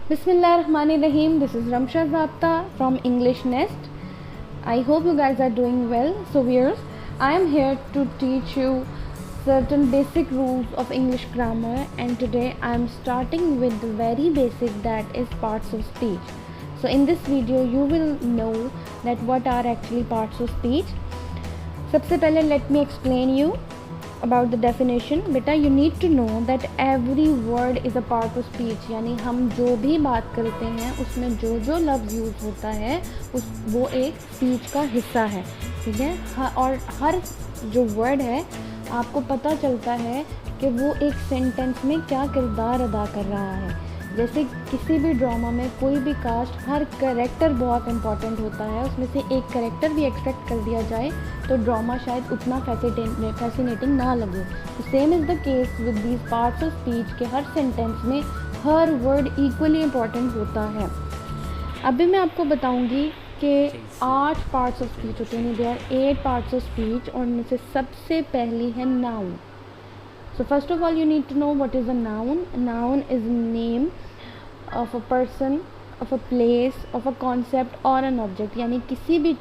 Bismillahirrahmanirrahim. This is Ramsha Zapta from English Nest. I hope you guys are doing well. So viewers, I am here to teach you certain basic rules of English grammar, and today I am starting with the very basic, that is parts of speech. So in this video you will know that what are actually parts of speech. सबसे पहले let me explain you about the definition. बेटा you need to know that every word is a part of speech, यानी हम जो भी बात करते हैं उसमें जो जो लफ्ज़ यूज़ होता है वो एक स्पीच का हिस्सा है, ठीक है। और हर जो वर्ड है आपको पता चलता है कि वो एक सेंटेंस में क्या किरदार अदा कर रहा है। जैसे किसी भी ड्रामा में कोई भी कास्ट, हर कैरेक्टर बहुत इंपॉर्टेंट होता है, उसमें से एक कैरेक्टर भी एक्सट्रैक्ट कर दिया जाए तो ड्रामा शायद उतना फैसिनेटिंग ना लगे। तो same is the case with these parts of speech के हर सेंटेंस में हर वर्ड इक्वली इम्पॉर्टेंट होता है। अभी मैं आपको बताऊंगी कि 8 पार्ट्स ऑफ स्पीच होते हैं, देयर 8 पार्ट्स ऑफ स्पीच, और उनमें से सबसे पहली है noun. So first of all you need to know what is a noun. A noun is a name of a person, of a place, of a concept or an object, यानी किसी भी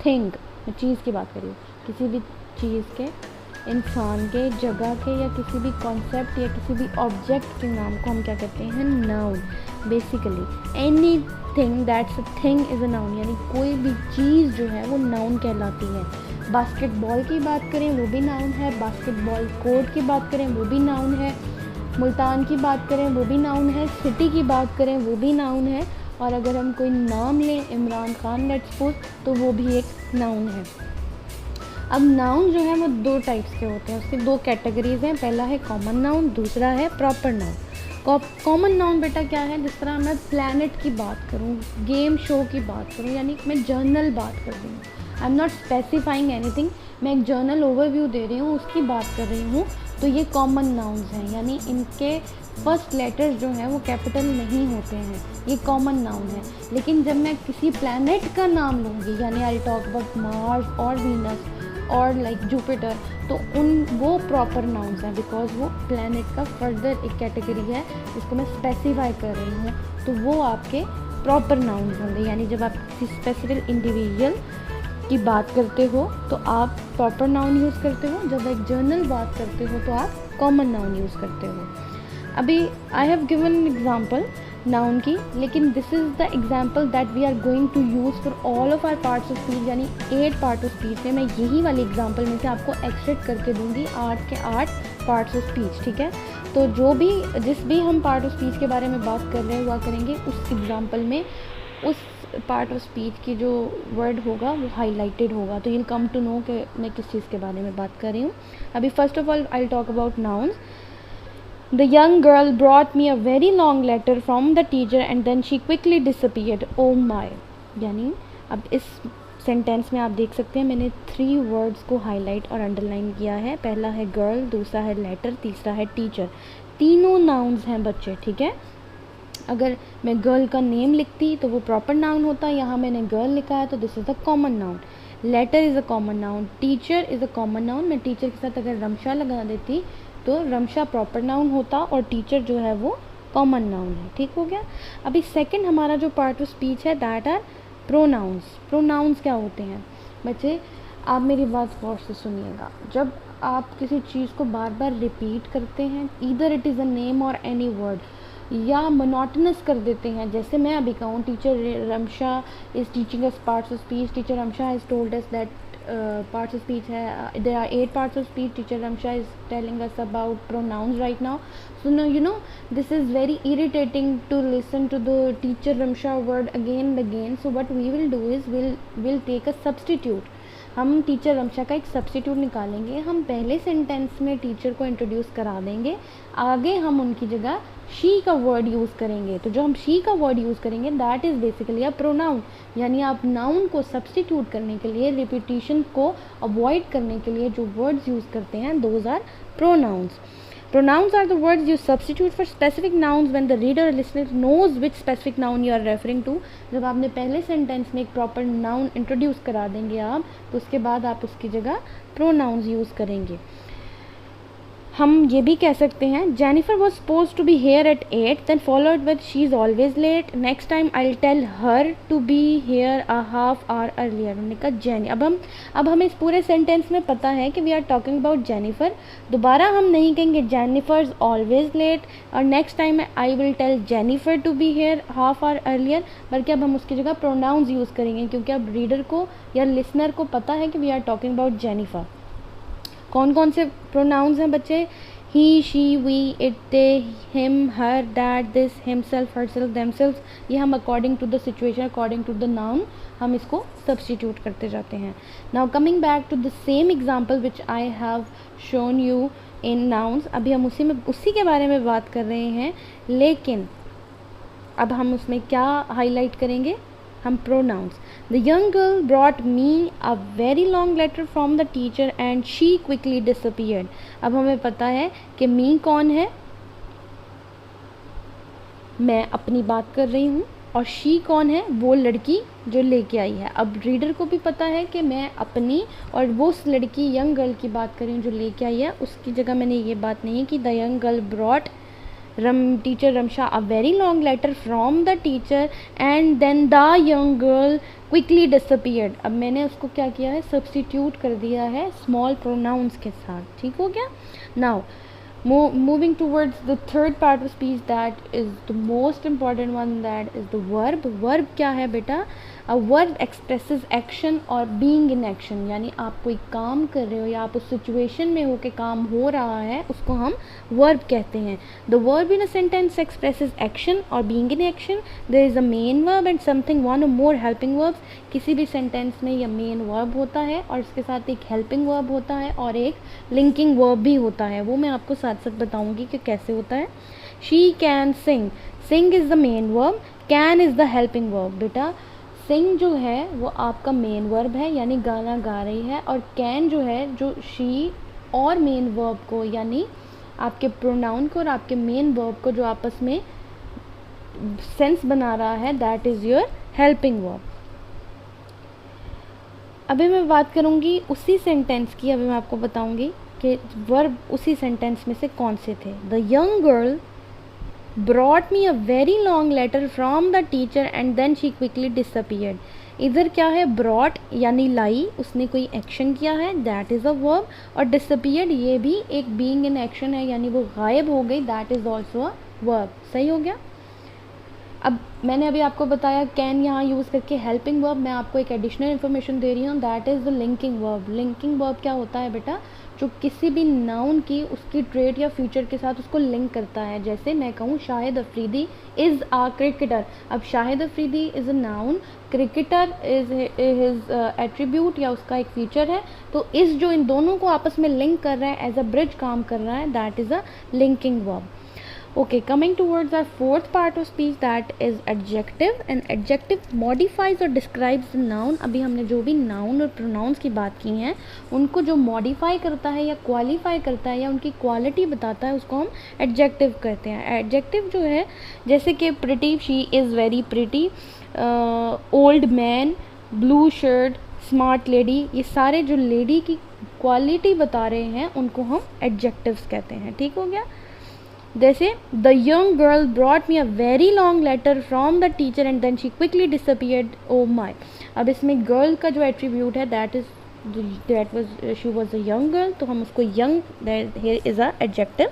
thing, मैं चीज़ की बात कर रही हूँ, किसी भी चीज़ के, इंसान के, जगह के, या किसी भी कॉन्सेप्ट या किसी भी ऑब्जेक्ट के नाम को हम क्या कहते हैं, noun. Basically any thing that's a thing is a noun, यानी कोई भी चीज़ जो है वो नाउन कहलाती है। बास्केटबॉल की बात करें वो भी नाउन है, बास्केटबॉल कोर्ट की बात करें वो भी नाउन है, मुल्तान की बात करें वो भी नाउन है, सिटी की बात करें वो भी नाउन है, और अगर हम कोई नाम लें, इमरान खान लेट्स सपोज, तो वो भी एक नाउन है। अब नाउन जो है वो 2 टाइप्स के होते हैं, उसकी 2 कैटेगरीज हैं। पहला है कॉमन नाउन, दूसरा है प्रॉपर नाउन। कॉमन नाउन बेटा क्या है, जिस तरह मैं प्लैनेट की बात करूँ, गेम शो की बात करूँ, यानी मैं जर्नल बात कर रही हूँ, I am not specifying anything, मैं एक जर्नल ओवरव्यू दे रही हूँ, उसकी बात कर रही हूँ, तो ये कॉमन नाउन्स हैं, यानी इनके फर्स्ट लेटर्स जो हैं वो कैपिटल नहीं होते हैं, ये कॉमन नाउन है। लेकिन जब मैं किसी प्लैनेट का नाम लूँगी, यानी आई टॉक अबाउट मार्स और वीनस और लाइक जुपिटर, तो वो प्रॉपर नाउन्स हैं, बिकॉज वो प्लैनेट का फर्दर एक कैटेगरी है जिसको मैं स्पेसिफाई कर रही हूँ, तो वो आपके प्रॉपर नाउन्स होंगे। यानी जब आप किसी स्पेसिफिक इंडिविजुअल की बात करते हो तो आप प्रॉपर नाउन यूज़ करते हो, जब एक जर्नल बात करते हो तो आप कॉमन नाउन यूज़ करते हो। अभी I have given an example noun की, लेकिन this is the example that we are going to use for all of our parts of speech, यानी 8 पार्ट ऑफ स्पीच में मैं यही वाली एग्जांपल में से आपको एक्सट्रैक्ट करके दूंगी 8 के 8 पार्ट्स ऑफ स्पीच, ठीक है। तो जिस भी हम पार्ट ऑफ स्पीच के बारे में बात कर रहे हुआ करेंगे, उस एग्जाम्पल में उस पार्ट ऑफ स्पीच की जो वर्ड होगा वो हाईलाइटेड होगा, तो you'll come to know कि मैं किस चीज़ के बारे में बात कर रही हूँ। अभी first of all I'll talk about nouns. The young girl brought me a very long letter from the teacher and then she quickly disappeared. Oh my, यानी अब इस सेंटेंस में आप देख सकते हैं मैंने 3 वर्ड्स को हाईलाइट और अंडरलाइन किया है। पहला है गर्ल, दूसरा है लेटर, तीसरा है टीचर। तीनों नाउन्स हैं बच्चे, ठीक है। अगर मैं गर्ल का नेम लिखती तो वो प्रॉपर नाउन होता, यहाँ मैंने गर्ल लिखा है तो this is a common noun. Letter is a common noun, teacher is a common noun, मैं टीचर के साथ अगर रमशा लगा देती तो रमशा प्रॉपर नाउन होता और टीचर जो है वो कॉमन नाउन है, ठीक हो गया। अभी सेकंड हमारा जो पार्ट ऑफ स्पीच है दैट आर प्रोनाउंस। प्रोनाउंस क्या होते हैं बच्चे, आप मेरी बात गौर से सुनिएगा। जब आप किसी चीज़ को बार बार रिपीट करते हैं, either it is a name or any word, या मोनोटनस कर देते हैं, जैसे मैं अभी कहूँ teacher Ramsha is teaching us parts of speech, teacher Ramsha has told us that parts of speech है, there are 8 parts of speech, teacher Ramsha is telling us about pronouns right now, so no you know this is very irritating to listen to the teacher Ramsha word again and again. So what we will do is will take a substitute, हम teacher Ramsha का एक substitute निकालेंगे, हम पहले sentence में teacher को introduce करा देंगे, आगे हम उनकी जगह शी का वर्ड यूज़ करेंगे। तो जो हम शी का वर्ड यूज़ करेंगे that is basically a pronoun, यानी आप नाउन को सब्सटीट्यूट करने के लिए, रिपीटिशन को अवॉइड करने के लिए जो वर्ड्स यूज़ करते हैं those are pronouns. Pronouns are the words you substitute for specific nouns when the reader or listener knows which specific noun you are referring to. जब आपने पहले सेंटेंस में एक प्रॉपर नाउन इंट्रोड्यूस करा देंगे आप, तो उसके बाद आप उसकी जगह प्रोनाउंस यूज़ करेंगे। हम ये भी कह सकते हैं Jennifer was suppose to be here at 8 then followed with she is always late, next time I will tell her to be here a half hour earlier. हमने कहा जेनी, अब हमें इस पूरे सेंटेंस में पता है कि we are talking about Jennifer. दोबारा हम नहीं कहेंगे जेनिफर इज़ ऑलवेज लेट और next time I will tell Jennifer to be here half hour earlier, बल्कि अब हम उसकी जगह प्रोनाउंस यूज़ करेंगे, क्योंकि अब रीडर को या लिसनर को पता है कि we are talking about Jennifer. कौन कौन से प्रोनाउंस हैं बच्चे? He, she, we, it, they, him, her, that, this, himself, herself, themselves. ये हम according to the situation, according to the noun हम इसको सब्स्टिट्यूट करते जाते हैं। Now coming back to the same example which I have shown you in nouns. अभी हम उसी के बारे में बात कर रहे हैं, लेकिन अब हम उसमें क्या हाईलाइट करेंगे? हम pronounce. The young girl brought me a very long letter from the teacher and she quickly disappeared. अब हमें पता है कि मी कौन है, मैं अपनी बात कर रही हूँ, और शी कौन है, वो लड़की जो लेके आई है। अब रीडर को भी पता है कि मैं अपनी और वो उस लड़की यंग गर्ल की बात कर रही हूँ जो लेके आई है। उसकी जगह मैंने ये बात नहीं कि the young girl brought teacher Ramsha a very long letter from the teacher and then the young girl quickly disappeared। अब मैंने उसको क्या किया है? सब्स्टिट्यूट कर दिया है स्मॉल प्रोनाउंस के साथ। ठीक हो गया? Now moving towards the third part of speech, that is the most important one, that is the verb। verb क्या है बेटा? a verb expresses action or being in action, यानी आप कोई काम कर रहे हो या आप उस सिचुएशन में हो के काम हो रहा है, उसको हम verb कहते हैं। the verb in a sentence expresses action or being in action। there is a main verb and something one or more helping verbs। किसी भी सेंटेंस में यह मेन वर्ब होता है और इसके साथ एक हेल्पिंग वर्ब होता है और एक लिंकिंग वर्ब भी होता है। वो मैं आपको साथ साथ बताऊंगी कि कैसे होता है। She can sing, sing is the main verb, can is the helping verb. बेटा सिंग जो है वो आपका मेन वर्ब है, यानी गाना गा रही है, और कैन जो है, जो शी और मेन वर्ब को, यानी आपके प्रोनाउन को और आपके मेन वर्ब को जो आपस में सेंस बना रहा है, that is your helping verb. अभी मैं बात करूँगी उसी सेंटेंस की। अभी मैं आपको बताऊँगी कि वर्ब उसी सेंटेंस में से कौन से थे। The young girl brought me a very long letter from the teacher and then she quickly disappeared. इधर क्या है? ब्रॉट यानी लाई, उसने कोई एक्शन किया है, दैट इज़ अ वर्ब, और डिसअपीयर्ड ये भी एक बीइंग इन एक्शन है, यानी वो गायब हो गई, that is also a verb. सही हो गया? अब मैंने अभी आपको बताया कैन यहाँ यूज़ करके हेल्पिंग वर्ब। मैं आपको एक एडिशनल इन्फॉर्मेशन दे रही हूँ, that is the linking verb. Linking verb क्या होता है बेटा? जो किसी भी नाउन की उसकी ट्रेट या फ्यूचर के साथ उसको लिंक करता है। जैसे मैं कहूँ Shahid Afridi is a cricketer. अब Shahid Afridi is a noun, cricketer is his attribute या उसका एक फीचर है, तो इस जो इन दोनों को आपस में लिंक कर रहा है, एज अ ब्रिज काम कर रहा है, that is a linking verb. Okay, coming towards our fourth part of speech, that is adjective। and adjective modifies or describes the noun। अभी हमने जो भी noun और pronouns की बात की हैं, उनको जो modify करता है या qualify करता है या उनकी quality बताता है, उसको हम adjective कहते हैं। adjective जो है, जैसे कि pretty, she is very pretty, old man, blue shirt, smart lady, ये सारे जो lady की quality बता रहे हैं उनको हम adjectives कहते हैं। ठीक हो गया? जैसे the young girl brought me a very long letter from the teacher and then she quickly disappeared, oh my. अब इसमें गर्ल का जो एट्रीब्यूट है, she was a young girl, तो हम उसको young, here is a adjective.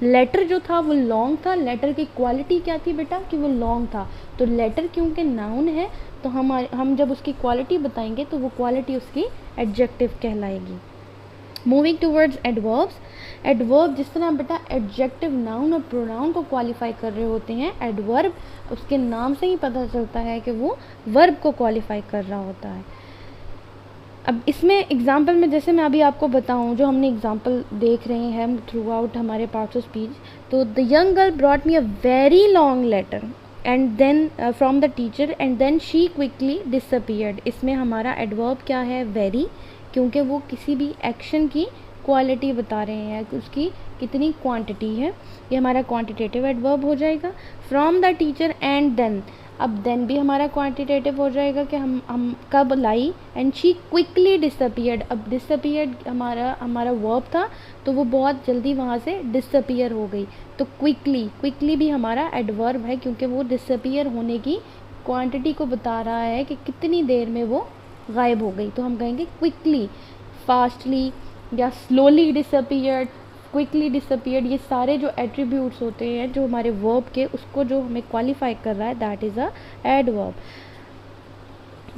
Letter जो था वो लॉन्ग था। लेटर की क्वालिटी क्या थी बेटा? कि वो लॉन्ग था। तो लेटर क्योंकि नाउन है, तो हम जब उसकी क्वालिटी बताएंगे तो वो क्वालिटी उसकी एडजेक्टिव कहलाएगी। Moving towards adverbs. एडवर्ब जिस तरह बेटा एडजेक्टिव नाउन और प्रोनाउन को क्वालिफाई कर रहे होते हैं, एडवर्ब उसके नाम से ही पता चलता है कि वो वर्ब को क्वालिफाई कर रहा होता है। अब इसमें एग्जाम्पल में जैसे मैं अभी आपको बताऊं, जो हमने एग्जाम्पल देख रहे हैं थ्रू आउट हमारे पार्ट्स ऑफ स्पीच, तो the young girl brought me a very long letter and then from the teacher and then she quickly disappeared. इसमें हमारा एडवर्ब क्या है? वेरी, क्योंकि वो किसी भी एक्शन की क्वालिटी बता रहे हैं कि उसकी कितनी क्वांटिटी है, ये हमारा क्वांटिटेटिव एडवर्ब हो जाएगा। From the teacher and then, अब देन भी हमारा क्वांटिटेटिव हो जाएगा कि हम कब लाई, एंड शी क्विकली डिसअपियर्ड। अब डिसअपियर्ड हमारा वर्ब था, तो वो बहुत जल्दी वहाँ से डिसअपियर हो गई। तो क्विकली भी हमारा एडवर्ब है, क्योंकि वो डिसअपियर होने की क्वांटिटी को बता रहा है कि कितनी देर में वो गायब हो गई। तो हम कहेंगे क्विकली, फास्टली या स्लोली डिसअपियर्ड, क्विकली डिसअपियर्ड। ये सारे जो एट्रीब्यूट्स होते हैं जो हमारे वर्ब के, उसको जो हमें क्वालिफाई कर रहा है, दैट इज़ अ एडवर्ब।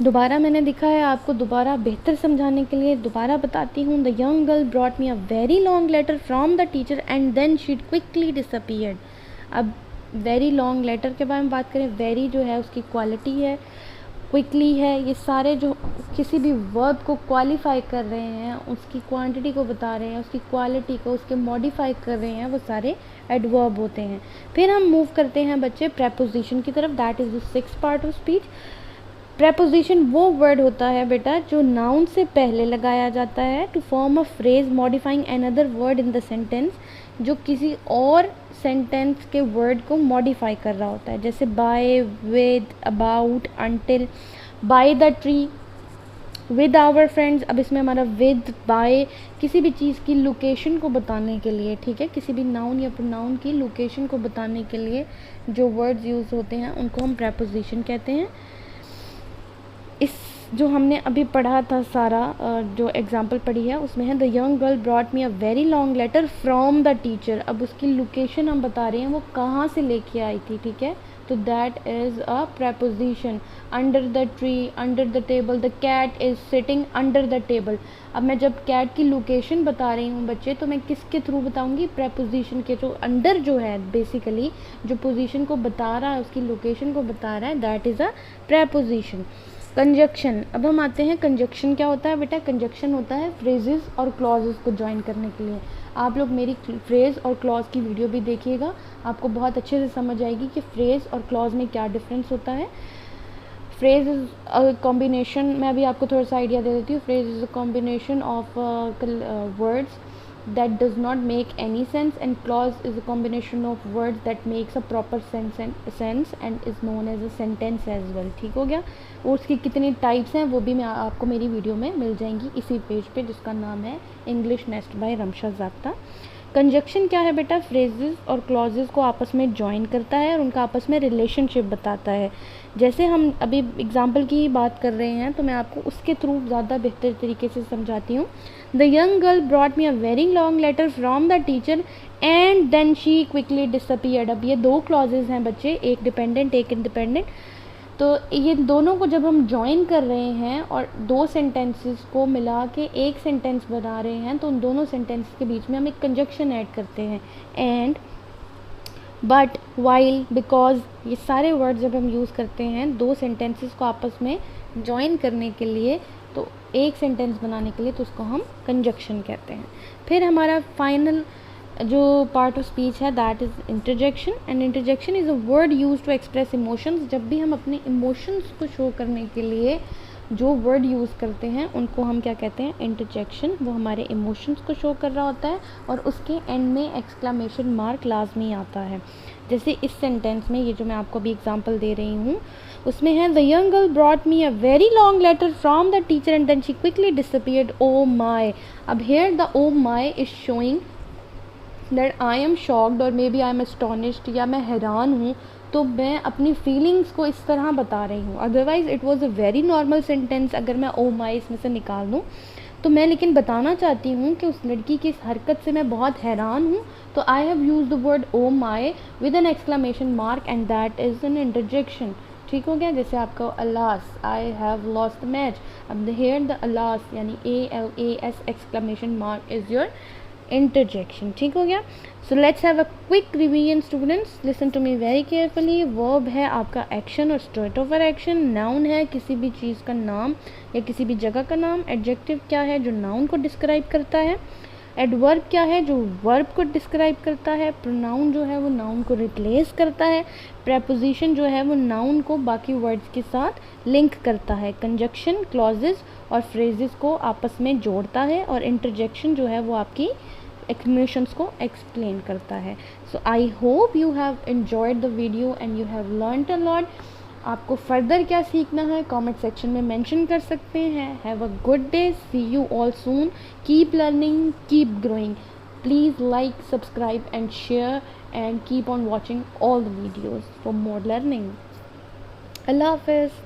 दोबारा मैंने दिखा है आपको दोबारा बेहतर समझाने के लिए दोबारा बताती हूँ। The young girl brought me a very long letter from the teacher and then she quickly disappeared. अब वेरी लॉन्ग लेटर के बारे में बात करें, वेरी जो है उसकी क्वालिटी है, क्विकली है, ये सारे जो किसी भी वर्ब को क्वालिफाई कर रहे हैं, उसकी क्वांटिटी को बता रहे हैं, उसकी क्वालिटी को उसके मॉडिफाई कर रहे हैं, वो सारे एडवर्ब होते हैं। फिर हम मूव करते हैं बच्चे प्रेपोजिशन की तरफ, that is the sixth part of speech. Preposition वो वर्ड होता है बेटा जो नाउन से पहले लगाया जाता है to form a phrase modifying another word in the sentence, जो किसी और सेंटेंस के वर्ड को मॉडिफाई कर रहा होता है। जैसे by, with, about, until, by the tree, with our friends. अब इसमें हमारा विद, बाय किसी भी चीज़ की लोकेशन को बताने के लिए, ठीक है, किसी भी नाउन या प्रोनाउन की लोकेशन को बताने के लिए जो वर्ड्स यूज़ होते हैं उनको हम प्रेपोजिशन कहते हैं। इस जो हमने अभी पढ़ा था सारा जो एग्जाम्पल पढ़ी है उसमें है the young girl brought me a very long letter from the teacher. अब उसकी लोकेशन हम बता रहे हैं वो कहाँ से लेके आई थी, ठीक है, तो that is a preposition. Under the tree, under the table, the cat is sitting under the table. अब मैं जब कैट की लोकेशन बता रही हूँ बच्चे, तो मैं किसके थ्रू बताऊँगी, प्रेपोजिशन के। जो अंडर जो है बेसिकली जो पोजीशन को बता रहा है, उसकी लोकेशन को बता रहा है, that is a preposition. Conjunction, अब हम आते हैं कंजक्शन क्या होता है बेटा। कंजक्शन होता है फ्रेजेस और क्लॉजेस को ज्वाइन करने के लिए। आप लोग मेरी फ्रेज और क्लॉज की वीडियो भी देखिएगा, आपको बहुत अच्छे से समझ आएगी कि फ्रेज और क्लॉज में क्या डिफरेंस होता है। फ्रेज इज़ अ कॉम्बिनेशन, मैं अभी आपको थोड़ा सा आइडिया दे देती हूँ। Phrase is a combination of words that does not make any sense, and clause is a combination of words that makes a proper sense and is known as a sentence as well। ठीक हो गया। और उसकी कितनी types हैं वो भी मैं आपको मेरी वीडियो में मिल जाएंगी इसी पेज पे, जिसका नाम है English nest by Ramsha Zabta. Conjunction क्या है बेटा, फ्रेजेस और क्लॉजेस को आपस में ज्वाइन करता है और उनका आपस में रिलेशनशिप बताता है। जैसे हम अभी एग्जांपल की बात कर रहे हैं तो मैं आपको उसके थ्रू ज़्यादा बेहतर तरीके से समझाती हूँ। The young girl brought me a very long letter from the teacher and then she quickly disappeared. अब ये दो क्लॉजेज हैं बच्चे, एक डिपेंडेंट एक इंडिपेंडेंट। तो ये दोनों को जब हम ज्वाइन कर रहे हैं और दो सेंटेंसेस को मिला के एक सेंटेंस बना रहे हैं, तो उन दोनों सेंटेंस के बीच में हम एक कंजक्शन ऐड करते हैं। एंड, बट, वाइल, बिकॉज, ये सारे वर्ड जब हम यूज़ करते हैं दो सेंटेंसेस को आपस में ज्वाइन करने के लिए, तो एक सेंटेंस बनाने के लिए, तो उसको हम कंजक्शन कहते हैं। फिर हमारा फाइनल जो पार्ट ऑफ स्पीच है that is interjection. And interjection is a word use to express emotions. जब भी हम अपने इमोशंस को शो करने के लिए जो वर्ड यूज़ करते हैं उनको हम क्या कहते हैं, इंटरजेक्शन। वो हमारे इमोशंस को शो कर रहा होता है और उसके एंड में एक्सक्लामेशन मार्क लाजमी आता है। जैसे इस सेंटेंस में, ये जो मैं आपको अभी एग्जांपल दे रही हूँ, उसमें है the young girl brought me a very long letter from the teacher and then she quickly disappeared, oh my. अब here the oh my is showing that I am shocked or maybe I am astonished, या मैं हैरान हूँ, तो मैं अपनी feelings को इस तरह बता रही हूँ। Otherwise it was a very normal sentence, अगर मैं ओ माई इसमें से निकाल दूँ तो मैं लेकिन बताना चाहती हूँ कि उस लड़की की इस हरकत से मैं बहुत हैरान हूँ, तो I have use the word oh my with an exclamation mark and that is an interjection. ठीक हो गया। जैसे आपका alas, I have lost the match. अब द हेयर द अलास यानी ALAS exclamation mark is your interjection। ठीक हो गया। So let's have a quick revision students, listen to me very carefully. Verb है आपका एक्शन और स्टेट ऑफ एक्शन। नाउन है किसी भी चीज़ का नाम या किसी भी जगह का नाम। एडजेक्टिव क्या है, जो नाउन को डिस्क्राइब करता है। एडवर्ब क्या है, जो वर्ब को डिस्क्राइब करता है। प्रोनाउन जो है वो नाउन को रिप्लेस करता है। प्रेपोजिशन जो है वो नाउन को बाकी वर्ड्स के साथ लिंक करता है। कंजक्शन क्लॉजेस और फ्रेजेस को आपस में जोड़ता है। और इंटरजेक्शन जो है वो आपकी एक्सप्लेनेशंस को एक्सप्लेन करता है। So I hope you have enjoyed the video and you have learned a lot. आपको फर्दर क्या सीखना है कमेंट सेक्शन में मेंशन कर सकते हैं. Have a good day, see you all soon, keep learning, keep growing. Please like, subscribe and share and keep on watching all the videos for more learning. Allah Hafiz.